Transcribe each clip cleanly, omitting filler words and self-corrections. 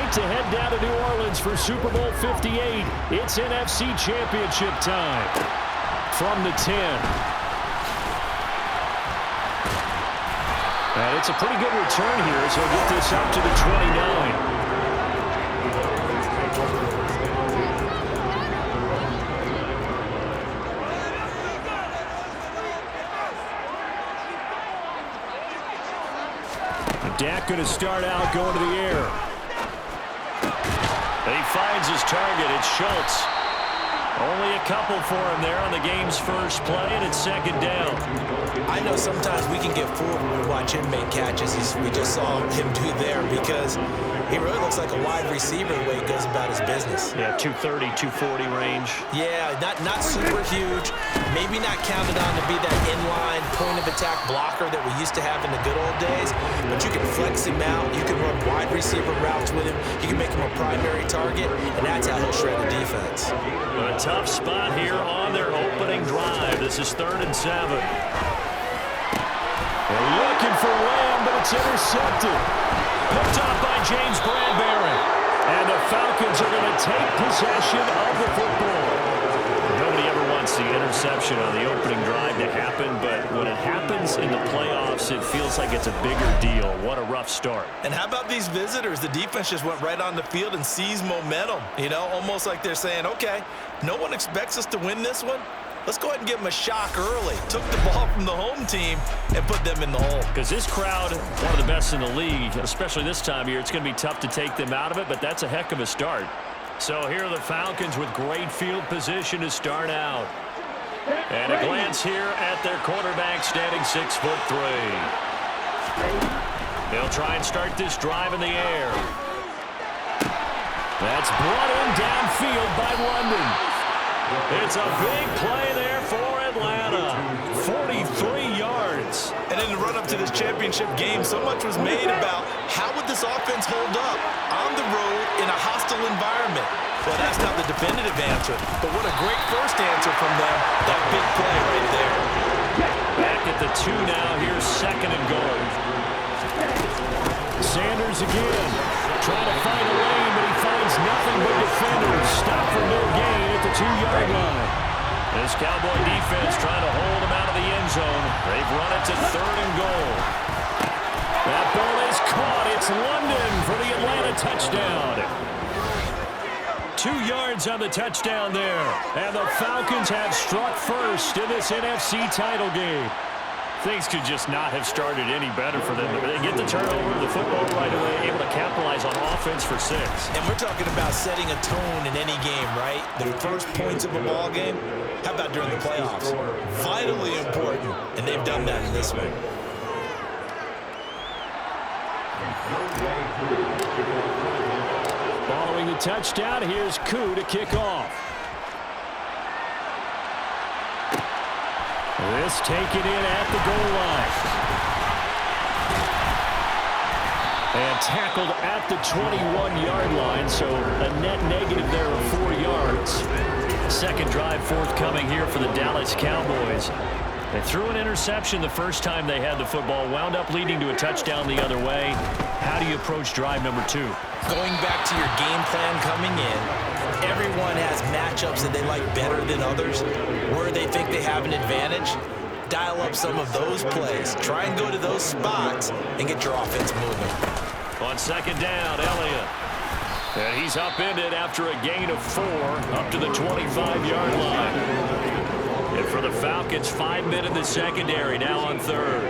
wait to head down to New Orleans for Super Bowl 58. It's NFC Championship time. From the 10. And it's a pretty good return here as he'll get this up to the 29. Dak going to start out going to the air. And he finds his target. It's Schultz. Only a couple for him there on the game's first play, and it's second down. I know sometimes we can get fooled when we watch him make catches, as we just saw him do there, because he really looks like a wide receiver the way he goes about his business. Yeah, 230, 240 range. Yeah, not super huge. Maybe not counted on to be that inline point-of-attack blocker that we used to have in the good old days, but you can flex him out. You can run wide receiver routes with him. You can make him a primary target, and that's how he'll shred the defense. A tough spot here on their opening drive. This is 3rd and 7. They're looking for Lamb, but it's intercepted. Picked off by James Bradbury. And the Falcons are going to take possession of the football. Nobody ever wants the interception on the opening drive to happen, but when it happens in the playoffs, it feels like it's a bigger deal. What a rough start. And how about these visitors? The defense just went right on the field and seized momentum. You know, almost like they're saying, okay, no one expects us to win this one. Let's go ahead and give them a shock early. Took the ball from the home team and put them in the hole. Because this crowd, one of the best in the league, especially this time of year, it's going to be tough to take them out of it, but that's a heck of a start. So here are the Falcons with great field position to start out. And a glance here at their quarterback standing 6'3". They'll try and start this drive in the air. That's brought in downfield by London. It's a big play there for Atlanta. 43 yards. And in the run-up to this championship game, so much was made about how would this offense hold up on the road in a hostile environment. Well, that's not the definitive answer, but what a great first answer from them. That big play right there. Back at the 2 now. Here's 2nd and goal. Sanders again. Trying to find a lane, but he finds nothing but defenders. Stop for no gain at the 2-yard line. This Cowboy defense trying to hold him out of the end zone. They've run it to 3rd and goal. That ball is caught. It's London for the Atlanta touchdown. 2 yards on the touchdown there. And the Falcons have struck first in this NFC title game. Things could just not have started any better for them. They get the turnover, the football right away, able to capitalize on offense for 6. And we're talking about setting a tone in any game, right? The first points of a ball game, how about during the playoffs? Vitally important, and they've done that in this one. Following the touchdown, here's Koo to kick off. This taken in at the goal line. And tackled at the 21-yard line, so a net negative there of 4 yards. Second drive forthcoming here for the Dallas Cowboys. They threw an interception the first time they had the football, wound up leading to a touchdown the other way. How do you approach drive number 2? Going back to your game plan coming in, everyone has matchups that they like better than others, where they think they have an advantage. Dial up some of those plays. Try and go to those spots and get your offense moving. On 2nd down, Elliott. And he's upended after a gain of 4 up to the 25-yard line. And for the Falcons, 5 men in the secondary, now on 3rd.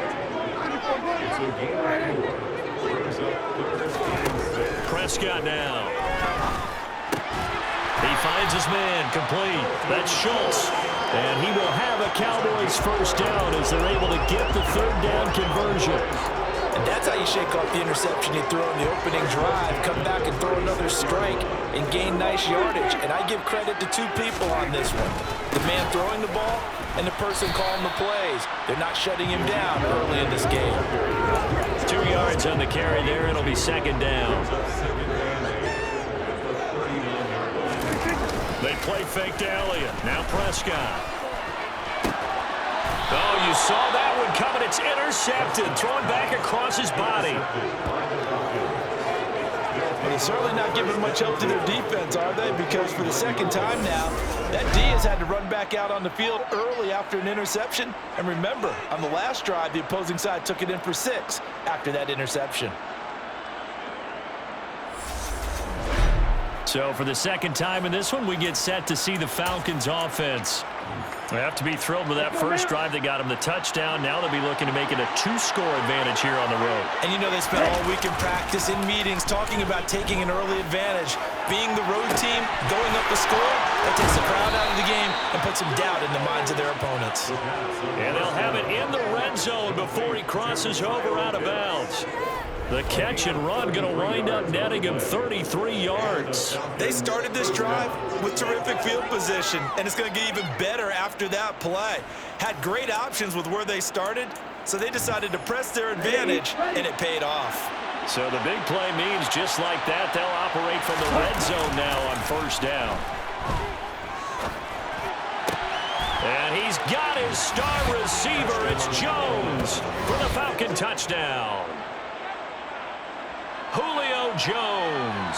Prescott now. He finds his man, complete. That's Schultz. And he will have a Cowboys first down as they're able to get the 3rd down conversion. And that's how you shake off the interception you throw in the opening drive. Come back and throw another strike and gain nice yardage. And I give credit to 2 people on this one. The man throwing the ball and the person calling the plays. They're not shutting him down early in this game. 2 yards on the carry there. It'll be 2nd down. They play fake to Elliott. Now Prescott. Oh, you saw that one coming. It's intercepted. Thrown back across his body. Well, certainly not giving much help to their defense, are they? Because for the second time now, that D has had to run back out on the field early after an interception. And remember, on the last drive, the opposing side took it in for 6 after that interception. So for the second time in this one, we get set to see the Falcons offense. They have to be thrilled with that first drive that got them the touchdown. Now they'll be looking to make it a 2-score advantage here on the road. And you know they spent all week in practice, in meetings, talking about taking an early advantage. Being the road team, going up the score, that takes the crowd out of the game and puts some doubt in the minds of their opponents. And they'll have it in the red zone before he crosses over out of bounds. The catch and run going to wind up netting him 33 yards. They started this drive with terrific field position, and it's going to get even better after that play. Had great options with where they started, so they decided to press their advantage, and it paid off. So the big play means just like that, they'll operate from the red zone now on first down. And he's got his star receiver. It's Jones for the Falcon touchdown. Julio Jones,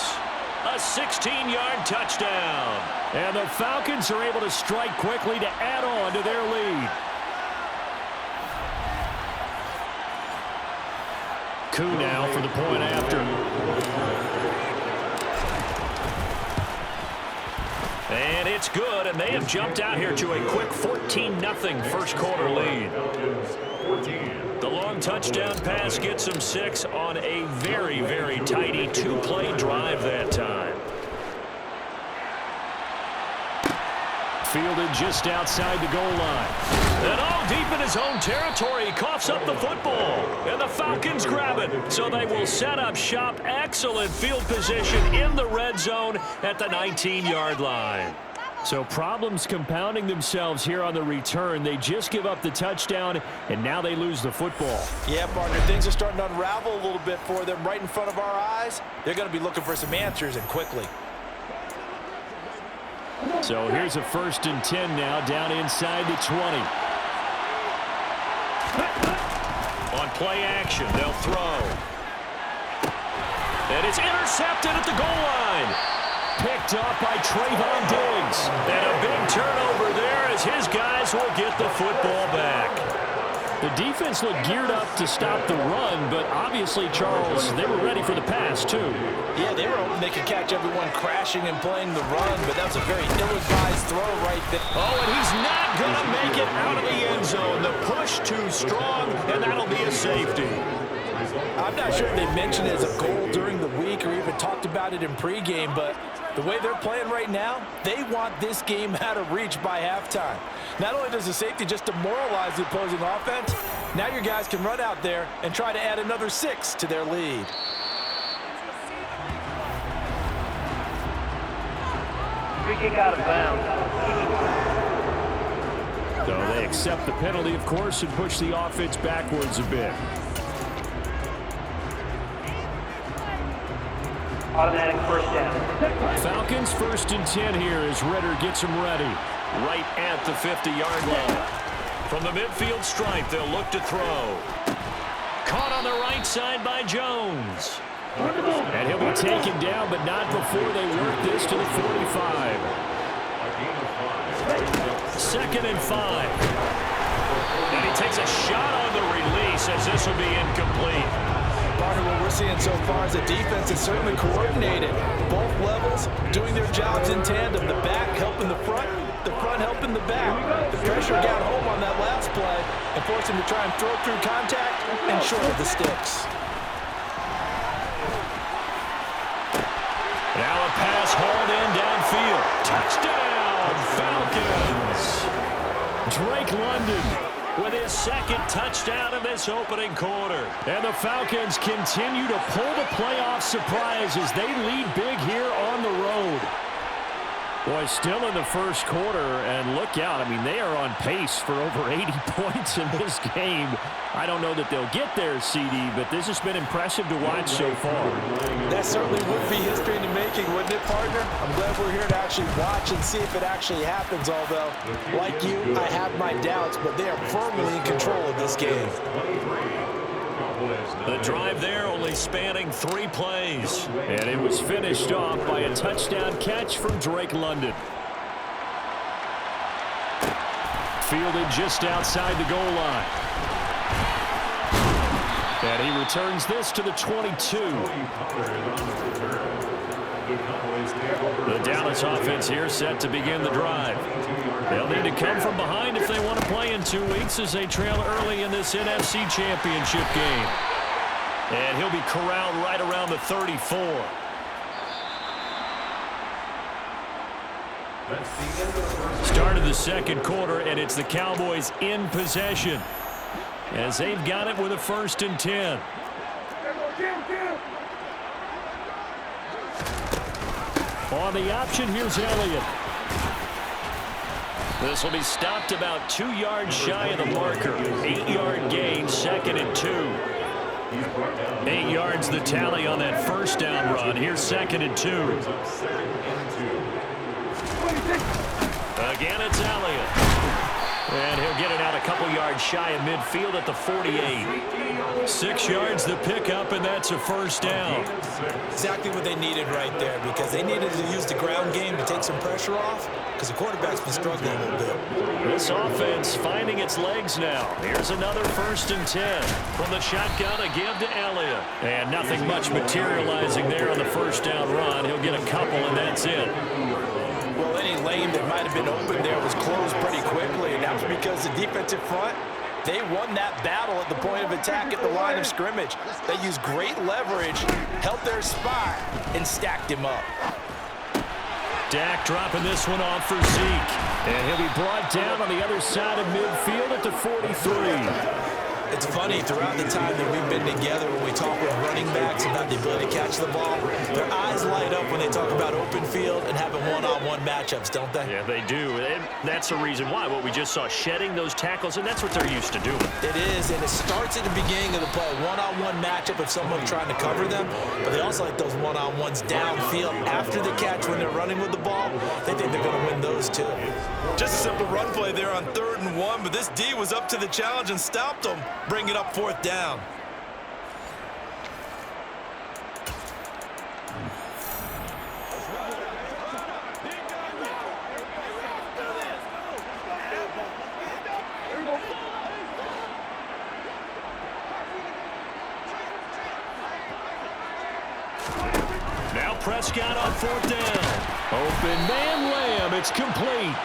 a 16-yard touchdown. And the Falcons are able to strike quickly to add on to their lead. Koo now for the point after. And it's good, and they have jumped out here to a quick 14-0 first quarter lead. The long touchdown pass gets them 6 on a very, very tidy 2-play drive that time. Fielded just outside the goal line. And all deep in his own territory, he coughs up the football. And the Falcons grab it. So they will set up shop. Excellent field position in the red zone at the 19-yard line. So problems compounding themselves here on the return. They just give up the touchdown, and now they lose the football. Yeah, partner, things are starting to unravel a little bit for them right in front of our eyes. They're going to be looking for some answers, and quickly. So here's a 1st and 10 now, down inside the 20. On play action, they'll throw. And it's intercepted at the goal line. Picked up by Trayvon Diggs. And a big turnover there as his guys will get the football back. The defense looked geared up to stop the run, but obviously, Charles, they were ready for the pass, too. Yeah, they were hoping they could catch everyone crashing and playing the run, but that was a very ill-advised throw right there. Oh, and he's not going to make it out of the end zone. The push too strong, and that'll be a safety. I'm not sure if they mentioned it as a goal during the week or even talked about it in pregame, but the way they're playing right now, they want this game out of reach by halftime. Not only does the safety just demoralize the opposing offense, now your guys can run out there and try to add another 6 to their lead. Free kick out of bounds. So they accept the penalty, of course, and push the offense backwards a bit. Automatic first down. Falcons 1st and 10 here as Ritter gets them ready. Right at the 50-yard line. From the midfield stripe, they'll look to throw. Caught on the right side by Jones. And he'll be taken down, but not before they work this to the 45. 2nd and 5. And he takes a shot on the release as this will be incomplete. Partner, what we're seeing so far is the defense is certainly coordinated. Both levels doing their jobs in tandem. The back helping the front helping the back. The pressure got home on that last play and forced him to try and throw through contact and short of the sticks. Now a pass hauled in downfield. Touchdown, Falcons! Drake London with his 2nd touchdown in this opening quarter. And the Falcons continue to pull the playoff surprise as they lead big here on the road. Boy, still in the first quarter, and look out. I mean, they are on pace for over 80 points in this game. I don't know that they'll get there, CD, but this has been impressive to watch so far. That certainly would be history in the making, wouldn't it, partner? I'm glad we're here to actually watch and see if it actually happens, although, like you, I have my doubts, but they are firmly in control of this game. The drive there only spanning 3 plays. And it was finished off by a touchdown catch from Drake London. Fielded just outside the goal line. And he returns this to the 22. The Dallas offense here set to begin the drive. They'll need to come from behind if they want to play in 2 weeks as they trail early in this NFC Championship game. And he'll be corralled right around the 34. Start of the second quarter, and it's the Cowboys in possession as they've got it with a 1st and 10. On the option, here's Elliott. This will be stopped about 2 yards shy of the marker. 8-yard gain, 2nd and 2. 8 yards the tally on that 1st down run. Here's 2nd and 2. Again, it's Elliott. And he'll get it out a couple yards shy of midfield at the 48. 6 yards the pickup, and that's a 1st down. Exactly what they needed right there, because they needed to use the ground game to take some pressure off, because the quarterback's been struggling a little bit. This offense finding its legs now. Here's another 1st and 10. From the shotgun, a give to Elliott. And nothing much materializing there on the 1st down run. He'll get a couple, and that's it. Well, any lane that might have been open there was closed pretty quickly, and that was because the defensive front, they won that battle at the point of attack at the line of scrimmage. They used great leverage, held their spot, and stacked him up. Dak dropping this one off for Zeke. And he'll be brought down on the other side of midfield at the 43. It's funny, throughout the time that we've been together, when we talk with running backs about the ability to catch the ball, their eyes light up when they talk about open field and having one-on-one matchups, don't they? Yeah, they do. And that's the reason why. What we just saw, shedding those tackles, and that's what they're used to doing. It is, and it starts at the beginning of the play. One-on-one matchup of someone trying to cover them, but they also like those one-on-ones downfield after the catch when they're running with the ball. They think they're going to win those too. Just a simple run play there on 3rd and 1, but this D was up to the challenge and stopped them. Bring it up 4th down. Now Prescott on 4th down. Open man Lamb. It's complete.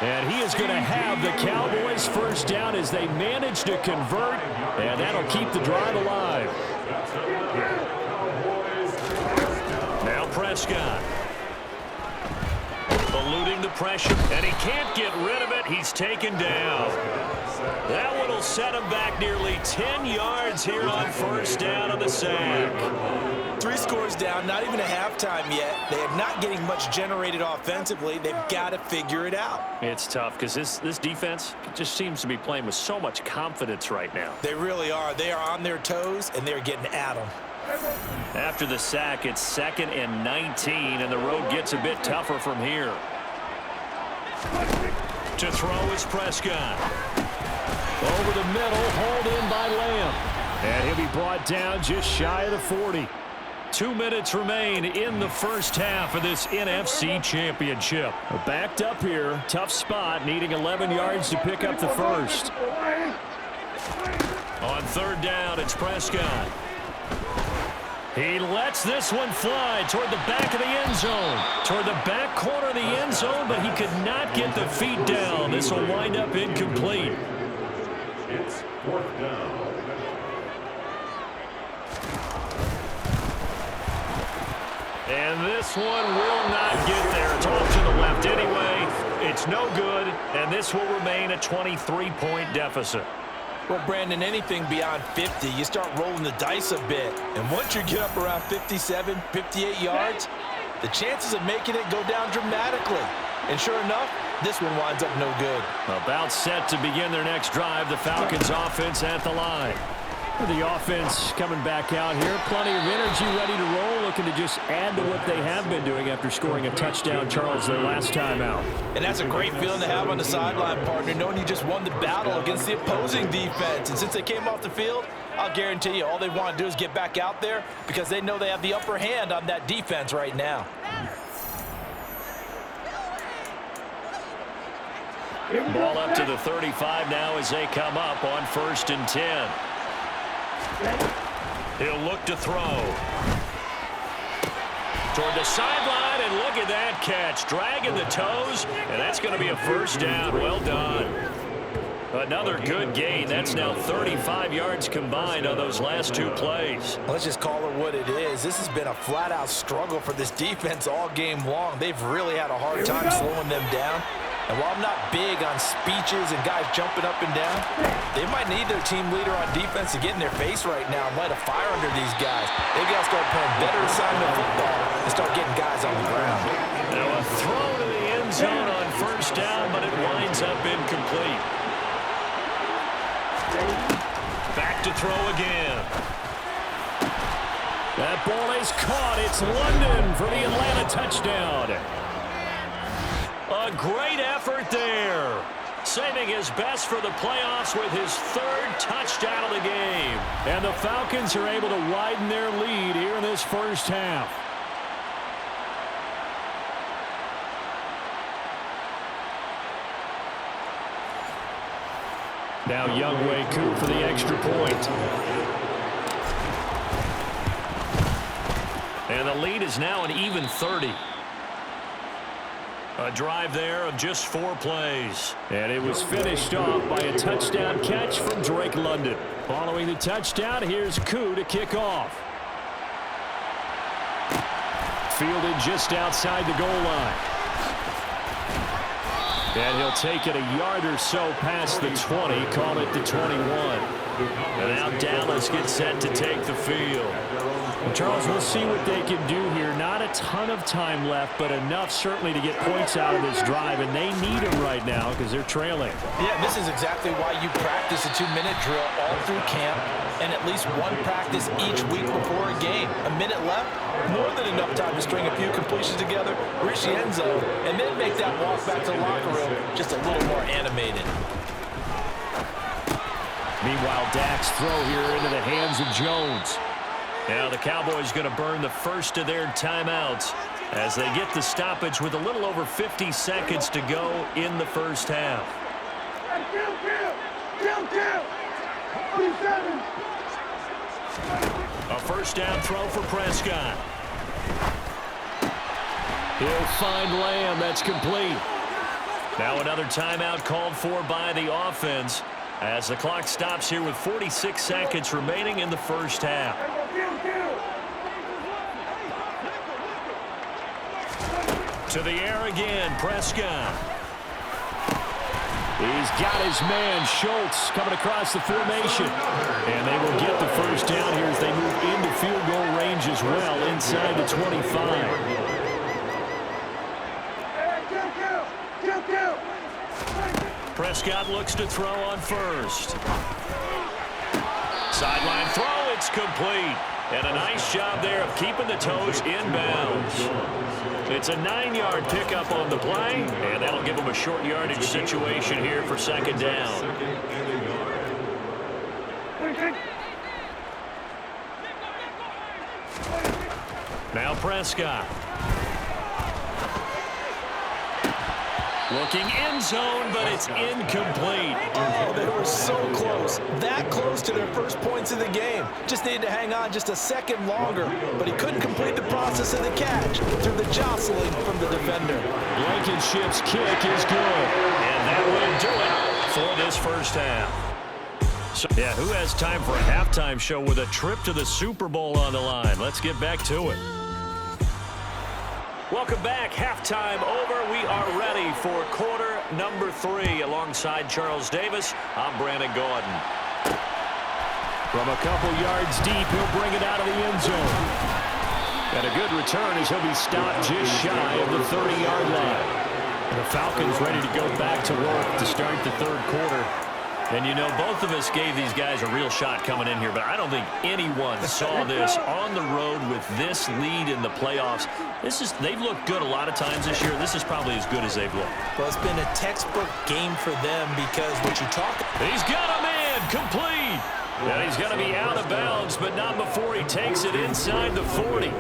And he is going to have the Cowboys 1st down as they manage to convert, and that'll keep the drive alive. Now Prescott. Eluding the pressure, and he can't get rid of it. He's taken down. That one will set him back nearly 10 yards here on 1st down on the sack. 3 scores down, not even a halftime yet. They are not getting much generated offensively. They've got to figure it out. It's tough because this defense just seems to be playing with so much confidence right now. They really are. They are on their toes, and they're getting at them. After the sack, it's 2nd and 19, and the road gets a bit tougher from here. To throw is Prescott. Over the middle, hauled in by Lamb. And he'll be brought down just shy of the 40. 2 minutes remain in the 1st half of this NFC Championship. Backed up here, tough spot, needing 11 yards to pick up the 1st. On 3rd down, it's Prescott. He lets this one fly toward the back of the end zone. Toward the back corner of the end zone, but he could not get the feet down. This will wind up incomplete. It's 4th down. And this one will not get there. It's off to the left anyway. It's no good, and this will remain a 23-point deficit. Well, Brandon, anything beyond 50, you start rolling the dice a bit. And once you get up around 57, 58 yards, the chances of making it go down dramatically. And sure enough, this one winds up no good. About set to begin their next drive, the Falcons offense at the line. The offense coming back out here. Plenty of energy, ready to roll, looking to just add to what they have been doing after scoring a touchdown, Charles, their last time out. And that's a great feeling to have on the sideline, partner, knowing you just won the battle against the opposing defense. And since they came off the field, I'll guarantee you all they want to do is get back out there because they know they have the upper hand on that defense right now. Ball up to the 35 now as they come up on 1st and 10. He'll look to throw. Toward the sideline, and look at that catch. Dragging the toes, and that's going to be a first down. Well done. Another good gain. That's now 35 yards combined on those last 2 plays. Let's just call it what it is. This has been a flat-out struggle for this defense all game long. They've really had a hard time slowing them down. And while I'm not big on speeches and guys jumping up and down, they might need their team leader on defense to get in their face right now and light a fire under these guys. They've got to start playing better assignment football and start getting guys on the ground. Now a throw to the end zone on 1st down, but it winds up incomplete. Back to throw again. That ball is caught. It's London for the Atlanta touchdown. A great effort there. Saving his best for the playoffs with his 3rd touchdown of the game. And the Falcons are able to widen their lead here in this first half. Now Younghoe Koo for the extra point. And the lead is now an even 30. A drive there of just 4 plays. And it was finished off by a touchdown catch from Drake London. Following the touchdown, here's Koo to kick off. Fielded just outside the goal line. And he'll take it a yard or so past the 20, call it the 21. And now Dallas gets set to take the field. Charles, we'll see what they can do here. Not a ton of time left, but enough certainly to get points out of this drive, and they need them right now because they're trailing. Yeah, this is exactly why you practice a 2-minute drill all through camp and at least 1 practice each week before a game. A minute left, more than enough time to string a few completions together, reach the end zone, and then make that walk back to the locker room just a little more animated. Meanwhile, Dak's throw here into the hands of Jones. Now the Cowboys going to burn the first of their timeouts as they get the stoppage with a little over 50 seconds to go in the first half. A first down throw for Prescott. He'll find Lamb. That's complete. Now another timeout called for by the offense as the clock stops here with 46 seconds remaining in the first half. To the air again, Prescott. He's got his man, Schultz, coming across the formation. And they will get the first down here as they move into field goal range as well, inside the 25. Prescott looks to throw on first. Sideline throw, it's complete. And a nice job there of keeping the toes inbounds. It's a 9-yard pickup on the play, and that'll give them a short yardage situation here for second down. Now Prescott. Looking end zone, but it's incomplete. Oh, they were so close. That close to their first points of the game. Just needed to hang on just a second longer, but he couldn't complete the process of the catch through the jostling from the defender. Blankenship's kick is good. And that will do it for this first half. So, yeah, who has time for a halftime show with a trip to the Super Bowl on the line? Let's get back to it. Welcome back. Halftime over. We are ready for quarter number 3. Alongside Charles Davis, I'm Brandon Gaudin. From a couple yards deep, he'll bring it out of the end zone. And a good return as he'll be stopped just shy of the 30-yard line. The Falcons ready to go back to work to start the third quarter. And you know, both of us gave these guys a real shot coming in here, but I don't think anyone saw this on the road with this lead in the playoffs. They've looked good a lot of times this year. This is probably as good as they've looked. Well, it's been a textbook game for them because what you talk about. He's got a man complete. And he's going to be out of bounds, but not before he takes it inside the 40.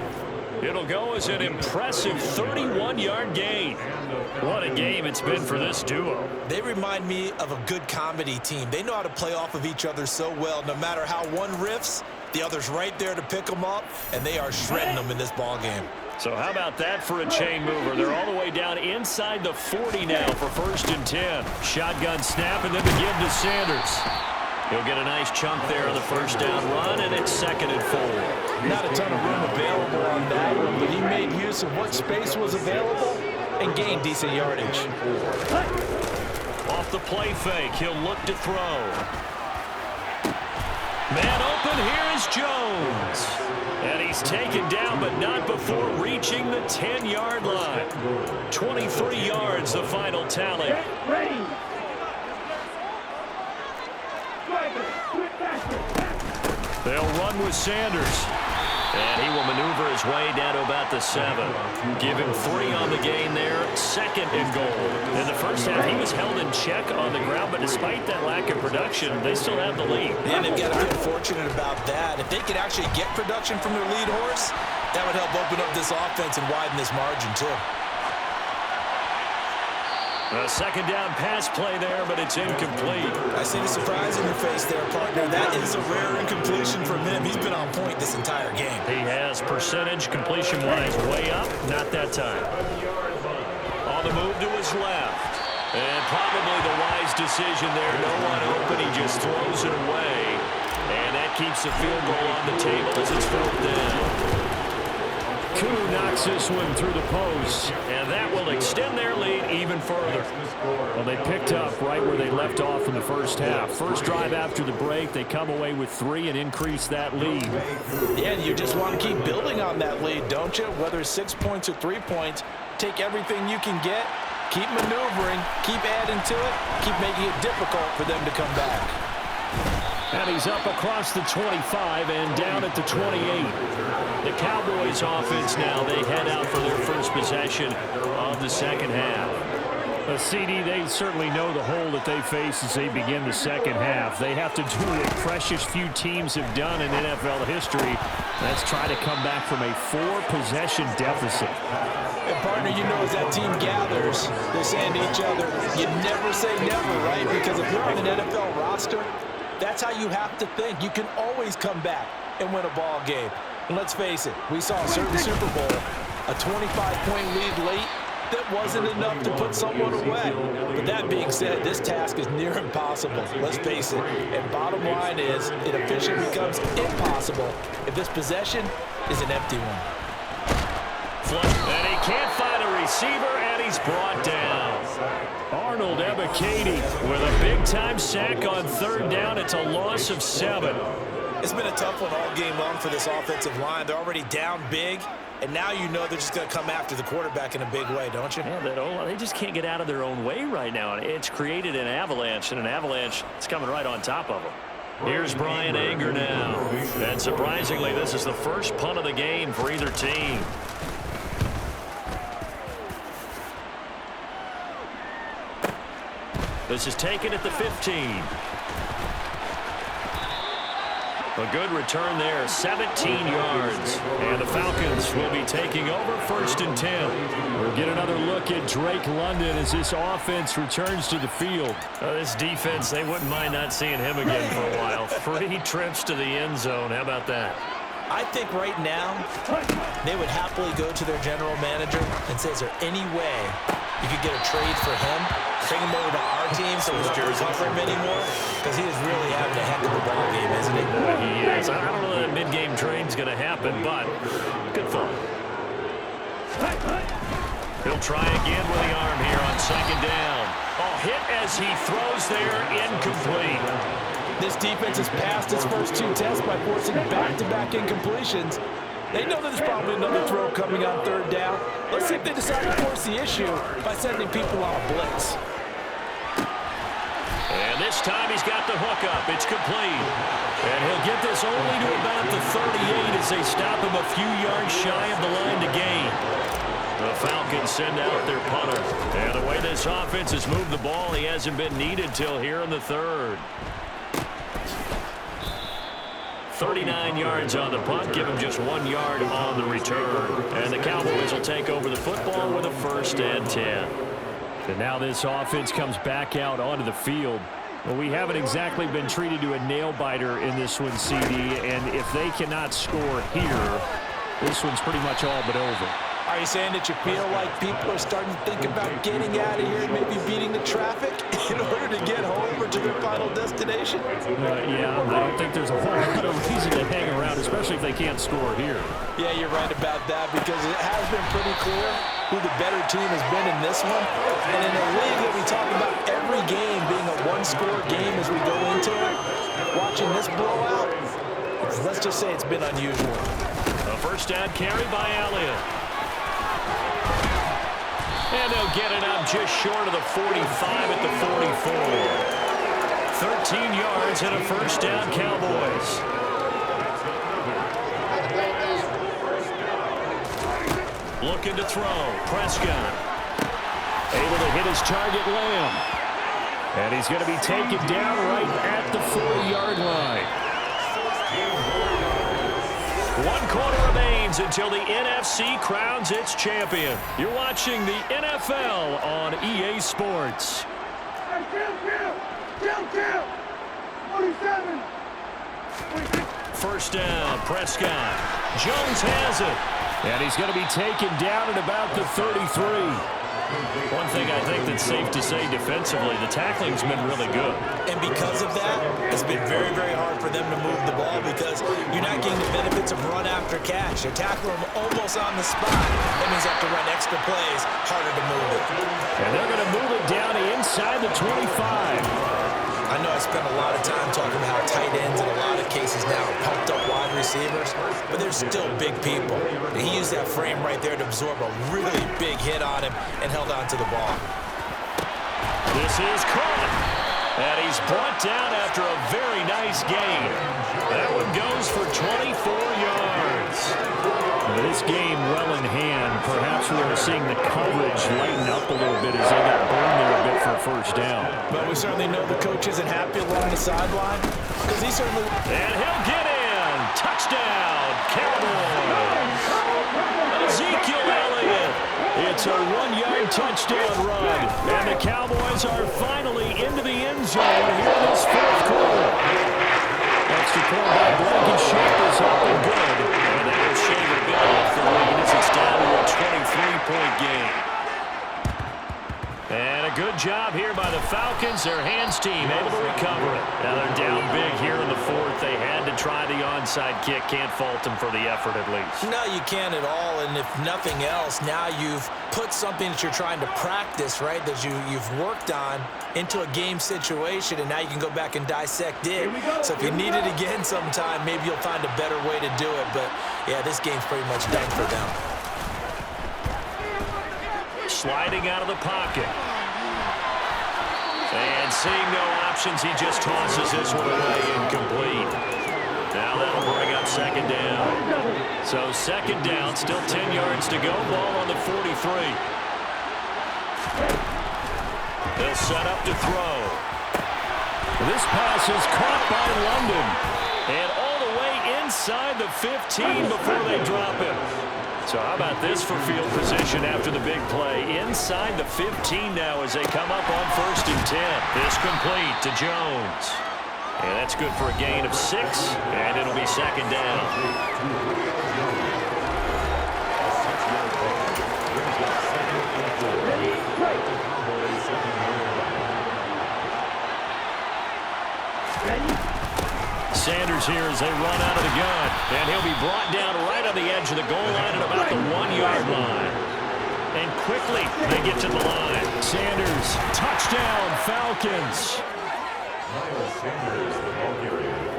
It'll go as an impressive 31-yard gain. What a game it's been for this duo. They remind me of a good comedy team. They know how to play off of each other so well. No matter how one riffs, the other's right there to pick them up, and they are shredding them in this ball game. So how about that for a chain mover? They're all the way down inside the 40 now for 1st and 10. Shotgun snap and then the give to Sanders. He'll get a nice chunk there on the first down run, and it's 2nd and 4. Not a ton of room available on that one, but he made use of what space was available and gained decent yardage. Off the play fake, he'll look to throw. Man open, here is Jones. And he's taken down, but not before reaching the 10-yard line. 23 yards, the final tally. They'll run with Sanders. And he will maneuver his way down to about the 7. Give him 3 on the gain there. 2nd and goal. In the first half, he was held in check on the ground, but despite that lack of production, they still have the lead. And they've got to be fortunate about that. If they could actually get production from their lead horse, that would help open up this offense and widen this margin, too. A 2nd down pass play there, but it's incomplete. I see the surprise in your face there, partner. That is a rare incompletion from him. He's been on point this entire game. He has percentage completion-wise way up. Not that time. On the move to his left. And probably the wise decision there. No one open. He just throws it away. And that keeps the field goal on the table as it's 4th down. Koo knocks this one through the post, and that will extend their lead even further. Well, they picked up right where they left off in the first half. First drive after the break, they come away with 3 and increase that lead. Yeah, you just want to keep building on that lead, don't you? Whether it's 6 points or 3 points, take everything you can get, keep maneuvering, keep adding to it, keep making it difficult for them to come back. And he's up across the 25 and down at the 28. The Cowboys offense now, they head out for their first possession of the second half. A CD, they certainly know the hole that they face as they begin the second half. They have to do what precious few teams have done in NFL history. That's try to come back from a 4-possession deficit. And partner, you know, as that team gathers, they're saying to each other, you never say never, right? Because if you're on an NFL roster, that's how you have to think. You can always come back and win a ball game. And let's face it, we saw a certain Super Bowl, a 25-point lead late that wasn't enough to put someone away. But that being said, this task is near impossible. Let's face it. And bottom line is, it officially becomes impossible if this possession is an empty one. And he can't find a receiver, and he's brought down. Arnold Ebiketie with a big-time sack on 3rd down. It's a loss of 7. It's been a tough one all game long for this offensive line. They're already down big, and now you know they're just going to come after the quarterback in a big way, don't you? Yeah, they just can't get out of their own way right now. It's created an avalanche, and an avalanche is coming right on top of them. Here's Brian Anger now. And surprisingly, this is the first punt of the game for either team. This is taken at the 15. A good return there, 17 yards. And the Falcons will be taking over 1st and 10. We'll get another look at Drake London as this offense returns to the field. This defense, they wouldn't mind not seeing him again for a while. 3 trips to the end zone. How about that? I think right now they would happily go to their general manager and say, is there any way you could get a trade for him? Bring him over to our team so we don't cover him anymore? Because he is really having a heck of a ball game, isn't he? He is. I don't know that mid-game trade's going to happen, but good thought. He'll try again with the arm here on 2nd down. Oh, hit as he throws there, incomplete. This defense has passed its first 2 tests by forcing back-to-back incompletions. They know that there's probably another throw coming on 3rd down. Let's see if they decide to force the issue by sending people on a blitz. And this time he's got the hook up. It's complete. And he'll get this only to about the 38 as they stop him a few yards shy of the line to gain. The Falcons send out their punter. And the way this offense has moved the ball, he hasn't been needed till here in the third. 39 yards on the punt, give him just 1 yard on the return. And the Cowboys will take over the football with a 1st and 10. And now this offense comes back out onto the field. Well, we haven't exactly been treated to a nail-biter in this one, CD, and if they cannot score here, this one's pretty much all but over. Are you saying that you feel like people are starting to think about getting out of here and maybe beating the traffic in order to get home or to their final destination? Yeah, I don't think there's a whole lot of reason to hang around, especially if they can't score here. Yeah, you're right about that because it has been pretty clear who the better team has been in this one. And in a league that we talk about every game being a one-score game as we go into it, watching this blowout, let's just say it's been unusual. A 1st down carry by Elliott. And they'll get it up just short of the 45 at the 44. 13 yards and a 1st down, Cowboys. Looking to throw. Prescott. Able to hit his target, Lamb. And he's going to be taken down right at the 40-yard line. 1 quarter remains until the NFC crowns its champion. You're watching the NFL on EA Sports. 1st down, Prescott. Jones has it. And he's going to be taken down at about the 33. One thing I think that's safe to say defensively, the tackling's been really good. And because of that, it's been very, very hard for them to move the ball because you're not getting the benefits of run after catch. They're tackling them almost on the spot. That means they have to run extra plays, harder to move it. And they're going to move it down inside the 25. I know I spent a lot of time talking about how tight ends in a lot of cases now are pumped up wide receivers, but they're still big people. And he used that frame right there to absorb a really big hit on him and held on to the ball. This is caught. And he's brought down after a very nice gain. That one goes for 24 yards. This game well in hand. Perhaps we are seeing the coverage lighten up a little bit as they got burned there a bit for a 1st down. But we certainly know the coach isn't happy along the sideline because he certainly... And he'll get in. Touchdown, Cowboys. Ezekiel Elliott. It's a 1-yard touchdown run. And the Cowboys are finally into the end zone here in this 4th quarter. Extra point by Blankenship is up and good. And that will shave a bit off the lead as it's down to a 23-point game. And a good job here by the Falcons. Their hands team able to recover it. Now they're down big here in the 4th. They had to try the onside kick. Can't fault them for the effort at least. No, you can't at all. And if nothing else, now you've put something that you're trying to practice, right, that you've worked on into a game situation, and now you can go back and dissect it. So if you need it again sometime, maybe you'll find a better way to do it. But, yeah, this game's pretty much done for them. Sliding out of the pocket. And seeing no options, he just tosses this one away incomplete. Now that'll bring up 2nd down. So 2nd down, still 10 yards to go. Ball on the 43. They'll set up to throw. This pass is caught by London. And all the way inside the 15 before they drop him. So how about this for field position after the big play? Inside the 15 now as they come up on 1st and 10. This complete to Jones. And that's good for a gain of 6, and it'll be 2nd down. Sanders here as they run out of the gun. And he'll be brought down right on the edge of the goal line at about the 1-yard line. And quickly they get to the line. Sanders, touchdown, Falcons.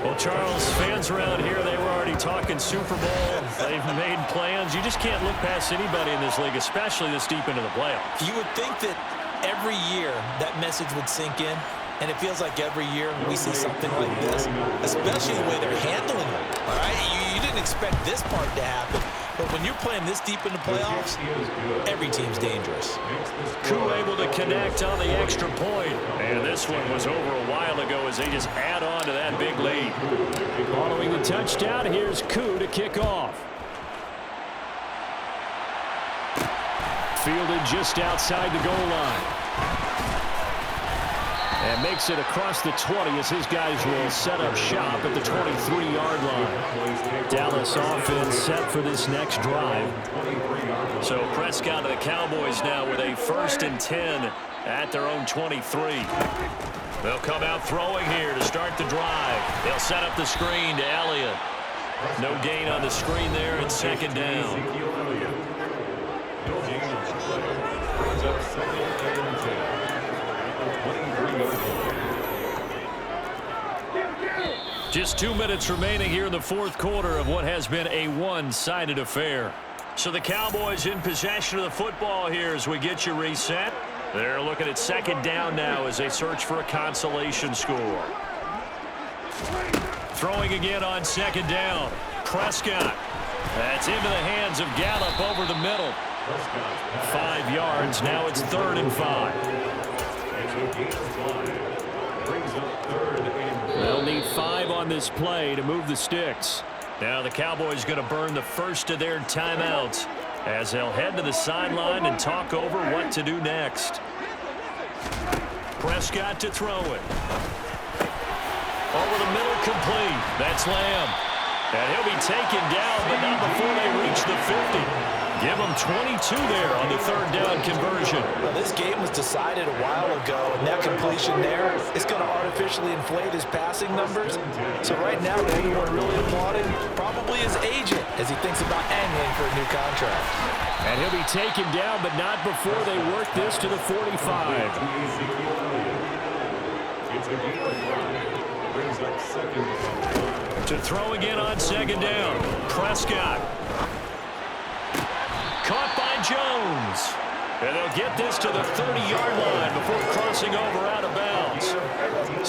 Well, Charles, fans around here, they were already talking Super Bowl. They've made plans. You just can't look past anybody in this league, especially this deep into the playoffs. You would think that every year that message would sink in. And it feels like every year we see something like this, especially the way they're handling it. All right, you didn't expect this part to happen, but when you're playing this deep in the playoffs, every team's dangerous. Koo able to connect on the extra point. And this one was over a while ago as they just add on to that big lead. Following the touchdown, here's Koo to kick off. Fielded just outside the goal line. And makes it across the 20 as his guys will set up shop at the 23-yard line. Dallas offense set for this next drive. So Prescott and the Cowboys now with a 1st and 10 at their own 23. They'll come out throwing here to start the drive. They'll set up the screen to Elliott. No gain on the screen there, and 2nd down. Just 2 minutes remaining here in the 4th quarter of what has been a one-sided affair. So the Cowboys in possession of the football here as we get you reset. They're looking at 2nd down now as they search for a consolation score. Throwing again on 2nd down. Prescott. That's into the hands of Gallup over the middle. 5 yards. Now it's 3rd and 5. They'll need 5 on this play to move the sticks. Now the Cowboys going to burn the first of their timeouts as they'll head to the sideline and talk over what to do next. Prescott to throw it. Over the middle, complete. That's Lamb. And he'll be taken down, but not before they reach the 50. Give him 22 there on the 3rd down conversion. Well, this game was decided a while ago, and that completion there is going to artificially inflate his passing numbers. So right now, the only one really applauding probably his agent as he thinks about angling for a new contract. And he'll be taken down, but not before they work this to the 45. To throw again on 2nd down. Prescott. Caught by Jones. And they'll get this to the 30-yard line before crossing over out of bounds.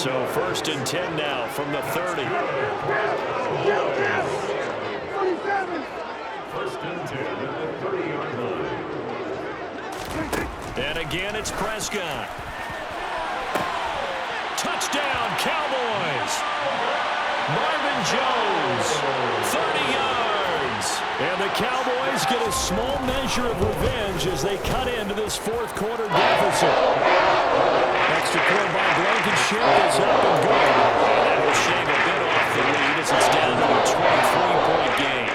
So 1st and 10 now from the 30. 1st and 10 at the 30-yard line. And again, it's Prescott. Touchdown, Cowboys. Marvin Jones, 30 yards. And the Cowboys get a small measure of revenge as they cut into this 4th quarter deficit. Extra point by Blankenship is up and good. And that will shave a bit off the lead as it's down to a 23-point game.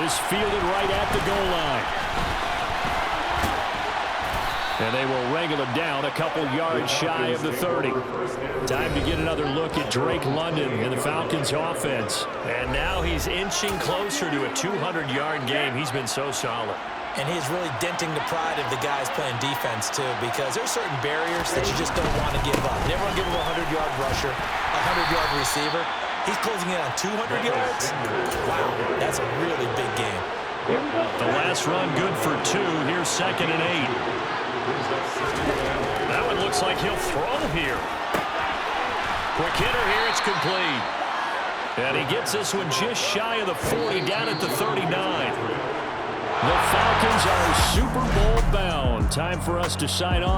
This fielded right at the goal line. And they will wrangle him down a couple yards shy of the 30. Time to get another look at Drake London in the Falcons offense. And now he's inching closer to a 200-yard game. He's been so solid. And he's really denting the pride of the guys playing defense, too, because there's certain barriers that you just don't want to give up. Never want to give him a 100-yard rusher, a 100-yard receiver. He's closing in on 200 yards. Wow, that's a really big game. The last run good for 2. Here's 2nd and 8. That one looks like he'll throw here. Quick hitter here, it's complete. And he gets this one just shy of the 40, down at the 39. The Falcons are Super Bowl bound. Time for us to sign off.